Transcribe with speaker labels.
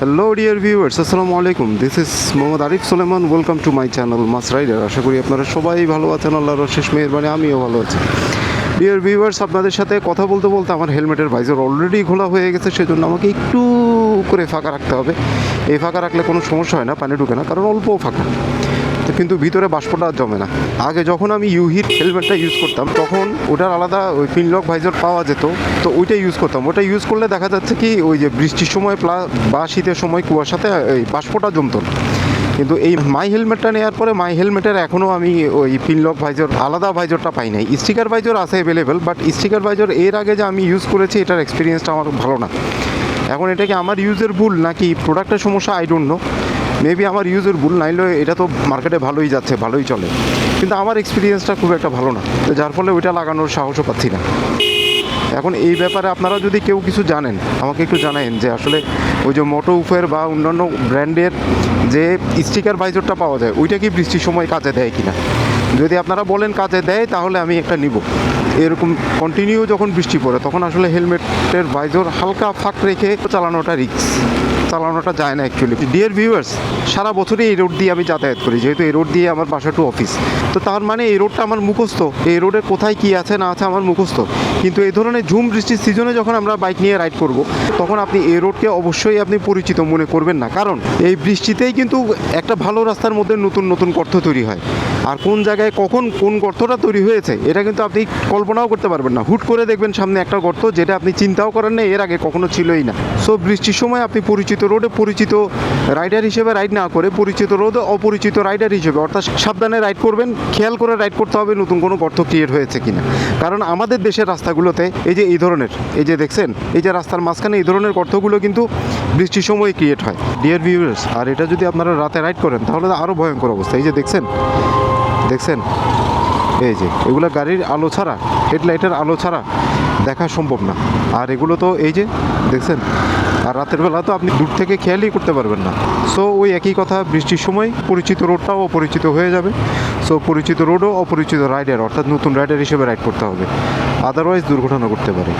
Speaker 1: Hello dear viewers, আসসালামু আলাইকুম। This is Mohammad Arif Suleman. Welcome to my channel mass rider. আশা করি আপনারা সবাই ভালো আছেন, আল্লাহর অশেষ মেহেরবানি আমিও ভালো আছি। ডিয়ার ভিউয়ার্স, আপনাদের সাথে কথা বলতে বলতে আমার হেলমেটের ভাইজার অলরেডি খোলা হয়ে গেছে, সেজন্য আমাকে একটু করে ফাঁকা রাখতে হবে। এই ফাঁকা রাখলে কোনো সমস্যা হয় না, পানি ঢুকে না, কারণ অল্প ফাঁকা, তো কিন্তু ভিতরে বাষ্পটা জমে না। আগে যখন আমি ইউহির হেলমেটটা ইউজ করতাম তখন ওটার আলাদা ওই পিনলক ভাইজার পাওয়া যেত, তো ওইটা ইউজ করতাম। ওটা ইউজ করলে দেখা যাচ্ছে কি ওই যে বৃষ্টির সময় বা শীতের সময় কুয়াশাতে এই বাষ্পটা জমতো না। কিন্তু এই মাই হেলমেটটা নেওয়ার পরে মাই হেলমেটের এখনও আমি ওই পিনলক ভাইজার আলাদা ভাইজারটা পাই নাই। স্টিকার ভাইজার আছে অ্যাভেলেবেল, বাট স্টিকার ভাইজার এর আগে যে আমি ইউজ করেছি এটার এক্সপিরিয়েন্সটা আমার ভালো না। এখন এটা কি আমার ইউজের ভুল নাকি প্রোডাক্টের সমস্যা, আই ডোন্ট নো। মেবি আমার ইউজের ভুল, নাইলে এটা তো মার্কেটে ভালোই যাচ্ছে, ভালোই চলে, কিন্তু আমার এক্সপিরিয়েন্সটা খুব একটা ভালো না, তো যার ফলে ওইটা লাগানোর সাহসও পাচ্ছি না। এখন এই ব্যাপারে আপনারা যদি কেউ কিছু জানেন আমাকে একটু জানাবেন যে আসলে ওই যে মোটো উফের বা অন্যান্য ব্র্যান্ডের যে স্টিকার ভাইজারটা পাওয়া যায় ওইটা কি বৃষ্টির সময় কাজে দেয় কিনা। যদি আপনারা বলেন কাজে দেয় তাহলে আমি একটা নিব। এরকম কন্টিনিউ যখন বৃষ্টি পড়ে তখন আসলে হেলমেটের ভাইজার হালকা ফাঁক রেখে চালানোটা রিস্ক, চালানোটা যায় না অ্যাকচুয়ালি। ডিয়ার ভিউয়ার্স, সারা বছরই এই রোড দিয়ে আমি যাতায়াত করি, যেহেতু এই রোড দিয়ে আমার বাসা টু অফিস, তো তার মানে এই রোডটা আমার মুখস্থ, এই রোডে কোথায় কী আছে না আছে আমার মুখস্থ। কিন্তু এই ধরনের ঝুম বৃষ্টির সিজনে যখন আমরা বাইক নিয়ে রাইড করব তখন আপনি এই রোডকে অবশ্যই আপনি পরিচিত মনে করবেন না, কারণ এই বৃষ্টিতেই কিন্তু একটা ভালো রাস্তার মধ্যে নতুন নতুন গর্ত তৈরি হয়। আর কোন জায়গায় কখন কোন গর্তটা তৈরি হয়েছে এটা কিন্তু আপনি কল্পনাও করতে পারবেন না। হুট করে দেখবেন সামনে একটা গর্ত যেটা আপনি চিন্তাও করেন না, এর আগে কখনো ছিলই না। সো বৃষ্টির সময় আপনি পরিচিত রোডে পরিচিত রাইডার হিসেবে রাইড না করে পরিচিত রোডে অপরিচিত রাইডার হিসেবে অর্থাৎ সাবধানে রাইড করবেন, খেয়াল করে রাইড করতে হবে নতুন কোনো গর্ত ক্রিয়েট হয়েছে কিনা। কারণ আমাদের দেশের রাস্তাগুলোতে এই ধরনের এই যে দেখছেন এই যে রাস্তার মাঝখানে এই ধরনের গর্তগুলো কিন্তু বৃষ্টির সময় ক্রিয়েট হয়। ডিয়ার ভিউয়ার্স, আর এটা যদি আপনারা রাতে রাইড করেন তাহলে আরও ভয়ঙ্কর অবস্থা। এই যে দেখছেন এই যে এগুলো গাড়ির আলো ছাড়া, হেডলাইটের আলো ছাড়া দেখা সম্ভব না। আর এগুলো তো এই যে দেখছেন, আর রাতের বেলা তো আপনি দূর থেকে খেয়ালই করতে পারবেন না। সো ওই একই কথা, বৃষ্টির সময় পরিচিত রোডটাও অপরিচিত হয়ে যাবে। সো পরিচিত রোডও অপরিচিত রাইডার অর্থাৎ নতুন রাইডার হিসেবে রাইড করতে হবে, আদারওয়াইজ দুর্ঘটনা ঘটতে পারে।